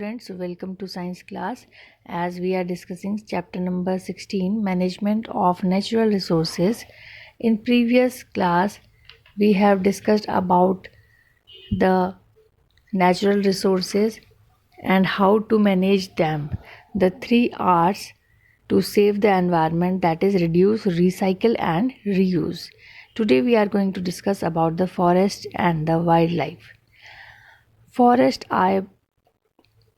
Friends, welcome to science class as we are discussing chapter number 16, management of natural resources. In previous class we have discussed about the natural resources and how to manage them, the 3 R's to save the environment, that is reduce, recycle and reuse. Today we are going to discuss about the forest and the wildlife. Forest are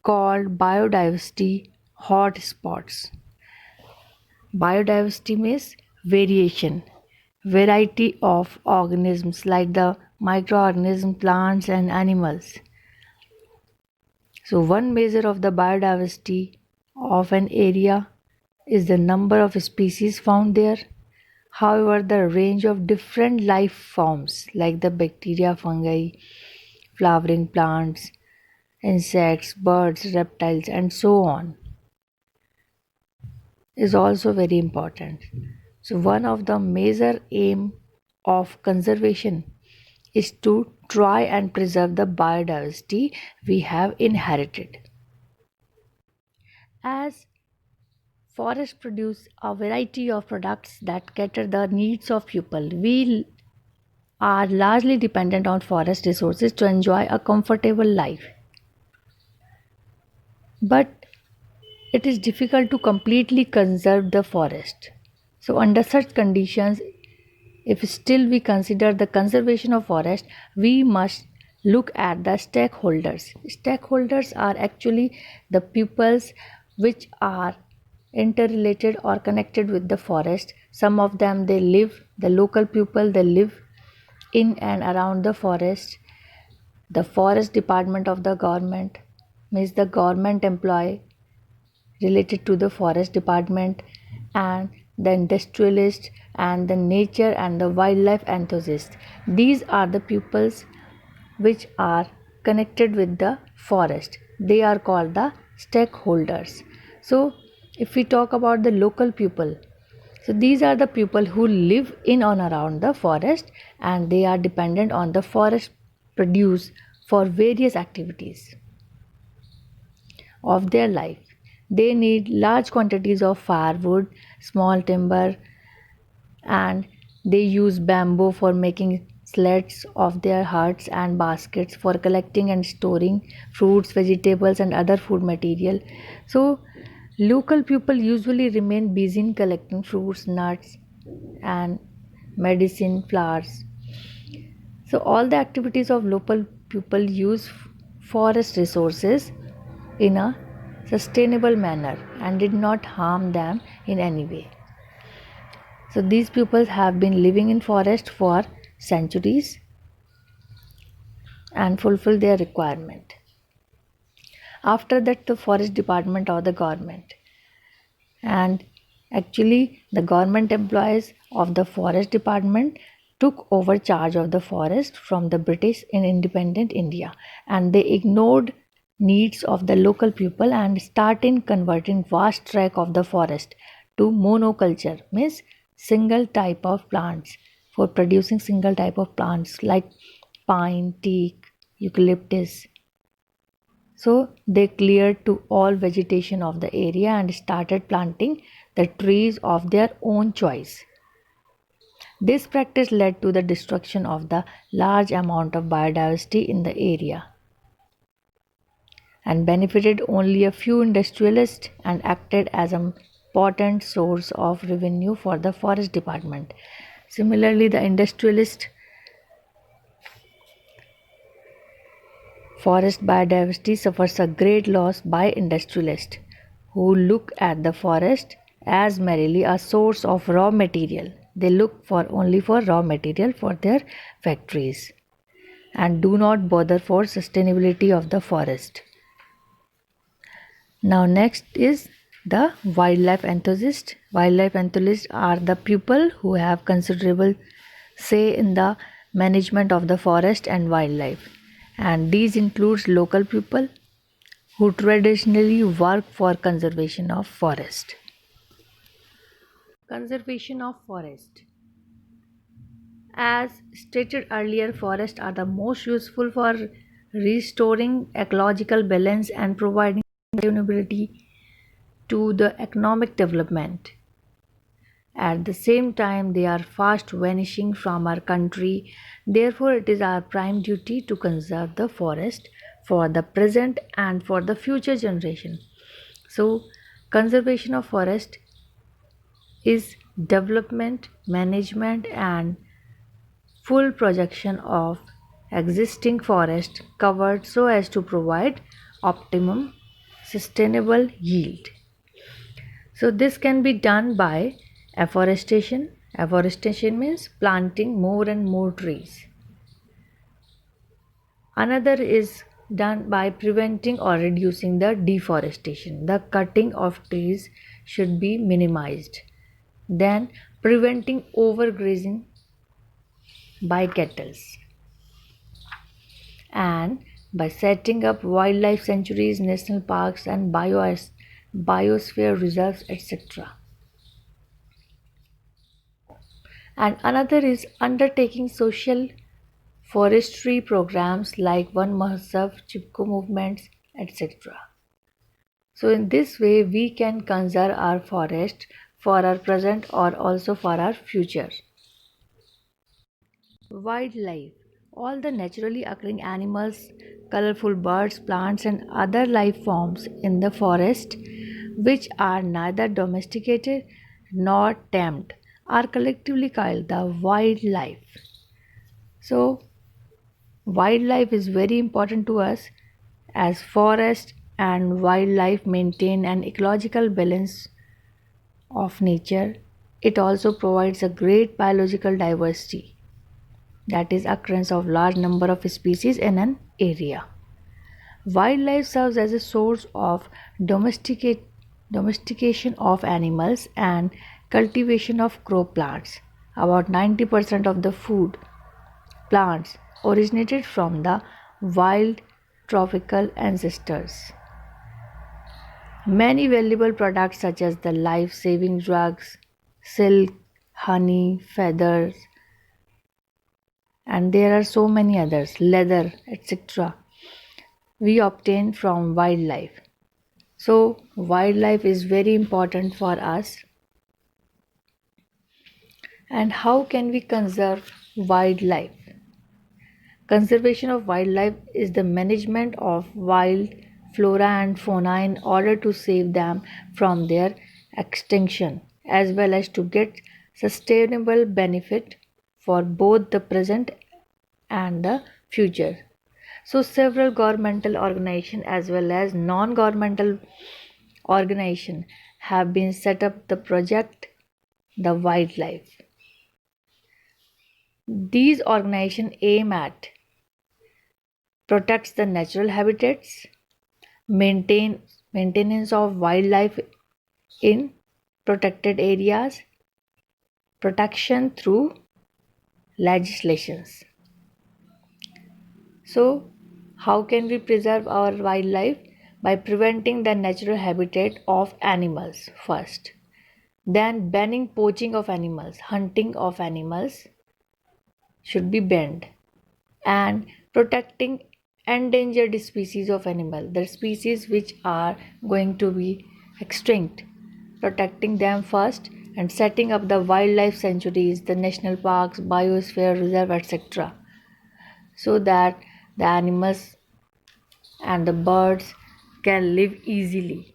called biodiversity hotspots. Biodiversity means variety of organisms like the microorganisms, plants, and animals. So, one measure of the biodiversity of an area is the number of species found there. However, the range of different life forms like the bacteria, fungi, flowering plants, insects, birds, reptiles, and so on is also very important. So one of the major aim of conservation is to try and preserve the biodiversity we have inherited. As forests produce a variety of products that cater the needs of people, we are largely dependent on forest resources to enjoy a comfortable life. But it is difficult to completely conserve the forest. So under such conditions, if still we consider the conservation of forest, we must look at the stakeholders. Stakeholders are actually the peoples which are interrelated or connected with the forest. Some of them they live, the local people they live in and around the forest. The forest department of the government means the government employee related to the forest department, and the industrialist and the nature and the wildlife enthusiast. These are the pupils which are connected with the forest. They are called the stakeholders. So if we talk about the local people, so these are the people who live in and around the forest, and they are dependent on the forest produce for various activities of their life. They need large quantities of firewood, small timber, and they use bamboo for making sleds of their huts and baskets for collecting and storing fruits, vegetables, and other food material. So, local people usually remain busy in collecting fruits, nuts, and medicine flowers. So, all the activities of local people use forest resources in a sustainable manner and did not harm them in any way. So these peoples have been living in forest for centuries and fulfill their requirement. After that, the forest department or the government, and actually the government employees of the forest department took over charge of the forest from the British in independent India, and they ignored needs of the local people and started converting vast tract of the forest to monoculture, means single type of plants, for producing single type of plants like pine, teak, eucalyptus. So they cleared to all vegetation of the area and started planting the trees of their own choice. This practice led to the destruction of the large amount of biodiversity in the area and benefited only a few industrialists and acted as an important source of revenue for the forest department. Similarly, the industrialist forest biodiversity suffers a great loss by industrialists who look at the forest as merely a source of raw material. They look for only for raw material for their factories and do not bother for sustainability of the forest. Now next is the wildlife enthusiast. Wildlife enthusiasts are the people who have considerable say in the management of the forest and wildlife, and these includes local people who traditionally work for conservation of forest. Conservation of forest. As stated earlier, forests are the most useful for restoring ecological balance and providing sustainability to the economic development. At the same time, they are fast vanishing from our country. Therefore, it is our prime duty to conserve the forest for the present and for the future generation. So, conservation of forest is development, management, and full projection of existing forest covered so as to provide optimum sustainable yield. So this can be done by afforestation. Afforestation means planting more and more trees. Another is done by preventing or reducing the deforestation. The cutting of trees should be minimized. Then preventing overgrazing by cattle, and by setting up wildlife sanctuaries, national parks, and biosphere reserves, etc. And another is undertaking social forestry programs like One Mahotsav, Chipko movements, etc. So, in this way, we can conserve our forest for our present or also for our future. Wildlife. All the naturally occurring animals, colorful birds, plants, and other life forms in the forest, which are neither domesticated nor tamed, are collectively called the wildlife. So, wildlife is very important to us as forest and wildlife maintain an ecological balance of nature. It also provides a great biological diversity, that is occurrence of large number of species in an area. Wildlife serves as a source of domestication of animals and cultivation of crop plants. About 90% of the food plants originated from the wild tropical ancestors. Many valuable products such as the life-saving drugs, silk, honey, feathers, and there are so many others, leather, etc., we obtain from wildlife. So, wildlife is very important for us. And how can we conserve wildlife? Conservation of wildlife is the management of wild flora and fauna in order to save them from their extinction as well as to get sustainable benefit for both the present and the future. So several governmental organizations as well as non-governmental organizations have been set up the project the wildlife. These organizations aim at protects the natural habitats, maintenance of wildlife in protected areas, protection through legislations. So, how can we preserve our wildlife? By preventing the natural habitat of animals first, then banning poaching of animals, hunting of animals should be banned, and protecting endangered species of animal, the species which are going to be extinct, protecting them first and setting up the wildlife sanctuaries, the national parks, biosphere reserve, etc., so that the animals and the birds can live easily.